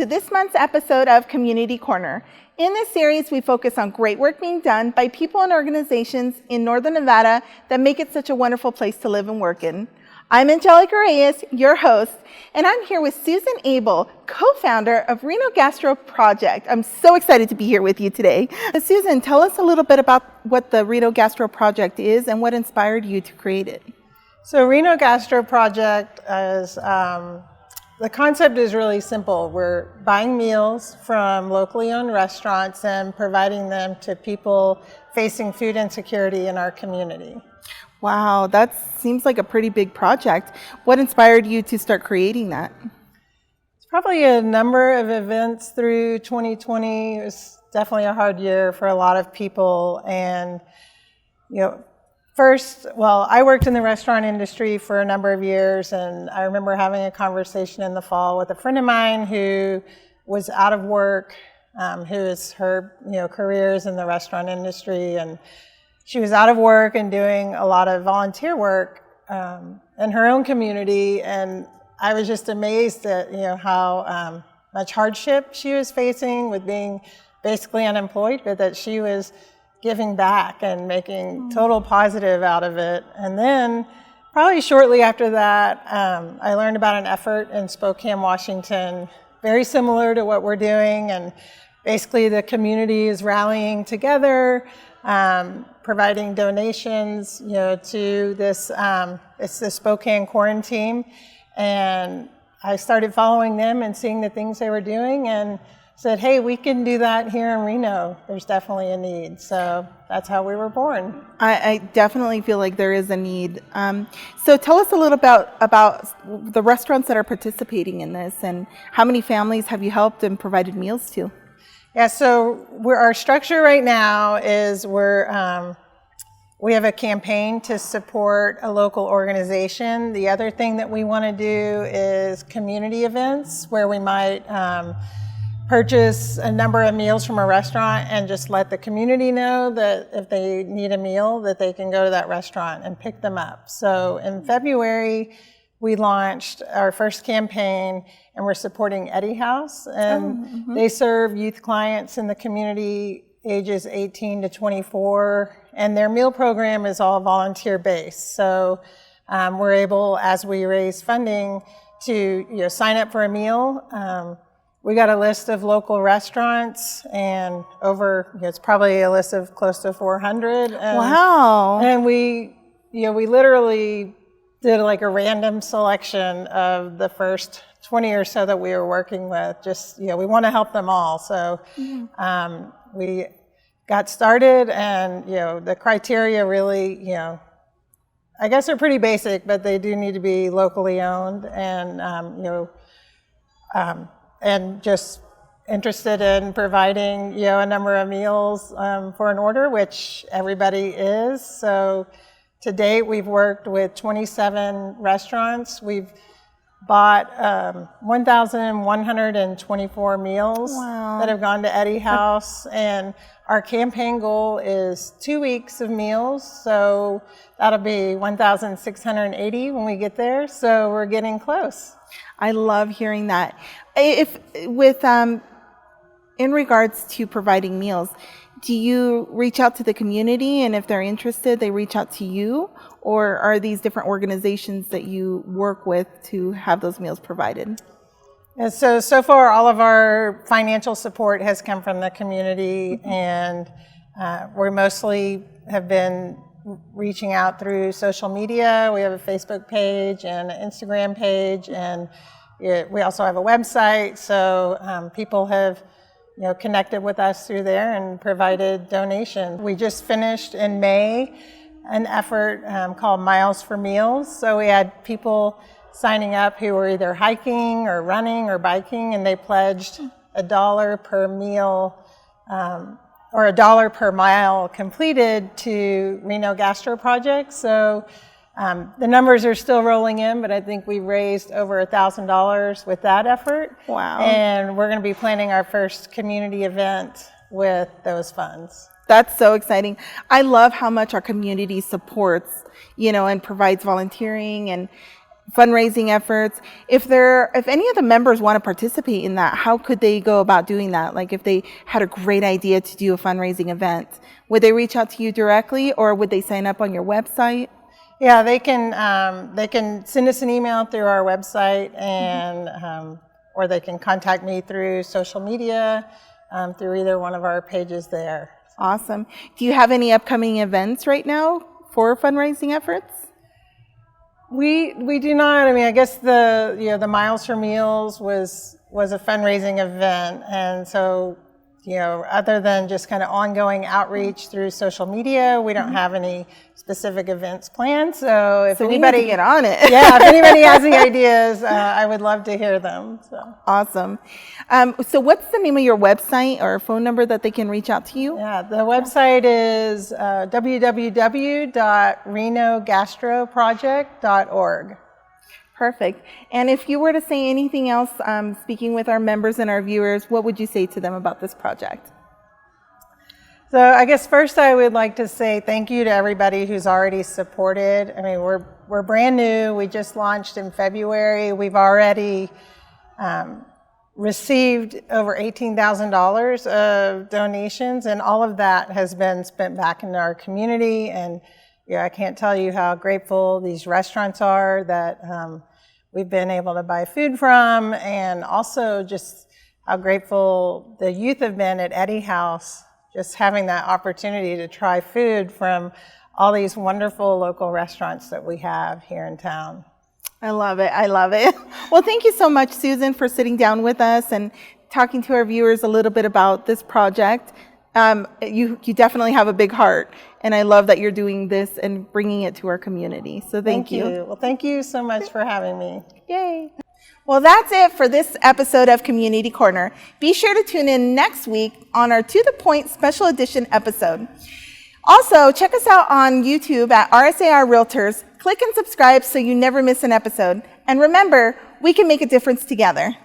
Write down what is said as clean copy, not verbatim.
to this month's episode of Community Corner. In this series, we focus on great work being done by people and organizations in Northern Nevada that make it such a wonderful place to live and work in. I'm Angelica, your host, and I'm here with Susan Abele, co-founder of Reno Gastro Project. I'm so excited to be here with you today. Susan, tell us a little bit about what the Reno Gastro Project is and what inspired you to create it. So Reno Gastro Project is, the concept is really simple. We're buying meals from locally owned restaurants and providing them to people facing food insecurity in our community. Wow, that seems like a pretty big project. What inspired you to start creating that? It's probably a number of events through 2020. It was definitely a hard year for a lot of people. And, I worked in the restaurant industry for a number of years, and I remember having a conversation in the fall with a friend of mine who was out of work, her career is in the restaurant industry, and she was out of work and doing a lot of volunteer work in her own community, and I was just amazed at how much hardship she was facing with being basically unemployed, but that she was giving back and making total positive out of it. And then probably shortly after that, I learned about an effort in Spokane, Washington, very similar to what we're doing, and basically the community is rallying together, providing donations, to this, it's the Spokane Quaranteam, and I started following them and seeing the things they were doing and said, hey, we can do that here in Reno. There's definitely a need. So that's how we were born. I definitely feel like there is a need. So tell us a little about the restaurants that are participating in this, and how many families have you helped and provided meals to? Yeah, so our structure right now is we have a campaign to support a local organization. The other thing that we want to do is community events where we might purchase a number of meals from a restaurant and just let the community know that if they need a meal, that they can go to that restaurant and pick them up. So in February, we launched our first campaign, and we're supporting Eddie House, and they serve youth clients in the community ages 18 to 24, and their meal program is all volunteer based. So we're able, as we raise funding, to sign up for a meal. We got a list of local restaurants, and it's probably a list of close to 400. Wow! And we literally did like a random selection of the first 20 or so that we were working with. Just, we want to help them all. So we got started, and, the criteria really, I guess they're pretty basic, but they do need to be locally owned and just interested in providing, a number of meals for an order, which everybody is. So to date, we've worked with 27 restaurants. We've bought 1,124 meals that have gone to Eddie House, and our campaign goal is 2 weeks of meals, so that'll be 1,680 when we get there, so we're getting close. I love hearing that. In regards to providing meals, do you reach out to the community, and if they're interested, they reach out to you, or are these different organizations that you work with to have those meals provided? And so far, all of our financial support has come from the community, and we mostly have been reaching out through social media. We have a Facebook page and an Instagram page, and we also have a website. So people have connected with us through there and provided donations. We just finished in May an effort called Miles for Meals. So we had people signing up who were either hiking or running or biking, and they pledged $1 per meal or $1 per mile completed to Reno Gastro Project. So the numbers are still rolling in, but I think we raised over $1,000 with that effort. Wow. And we're going to be planning our first community event with those funds. That's so exciting. I love how much our community supports, and provides volunteering. And fundraising efforts. If any of the members want to participate in that, how could they go about doing that? Like if they had a great idea to do a fundraising event, would they reach out to you directly, or would they sign up on your website? Yeah, they can send us an email through our website, and or they can contact me through social media, through either one of our pages there. Awesome. Do you have any upcoming events right now for fundraising efforts? We do not. I mean, I guess the Miles for Meals was a fundraising event, and so other than just kind of ongoing outreach through social media, we don't have any specific events planned. So if anybody get on it, if anybody has any ideas, I would love to hear them. So awesome. So what's the name of your website or phone number that they can reach out to you? Yeah, the website is www.renogastroproject.org. Perfect. And if you were to say anything else, speaking with our members and our viewers, what would you say to them about this project? So I guess first I would like to say thank you to everybody who's already supported. I mean, we're brand new. We just launched in February. We've already received over $18,000 of donations, and all of that has been spent back in our community. And I can't tell you how grateful these restaurants are that we've been able to buy food from, and also just how grateful the youth have been at Eddie House, just having that opportunity to try food from all these wonderful local restaurants that we have here in town. I love it. I love it. Well, thank you so much, Susan, for sitting down with us and talking to our viewers a little bit about this project. You definitely have a big heart, and I love that you're doing this and bringing it to our community. So thank you. Well, thank you so much for having me. Yay. Well, that's it for this episode of Community Corner. Be sure to tune in next week on our To The Point special edition episode. Also, check us out on YouTube at RSAR Realtors. Click and subscribe so you never miss an episode. And remember, we can make a difference together.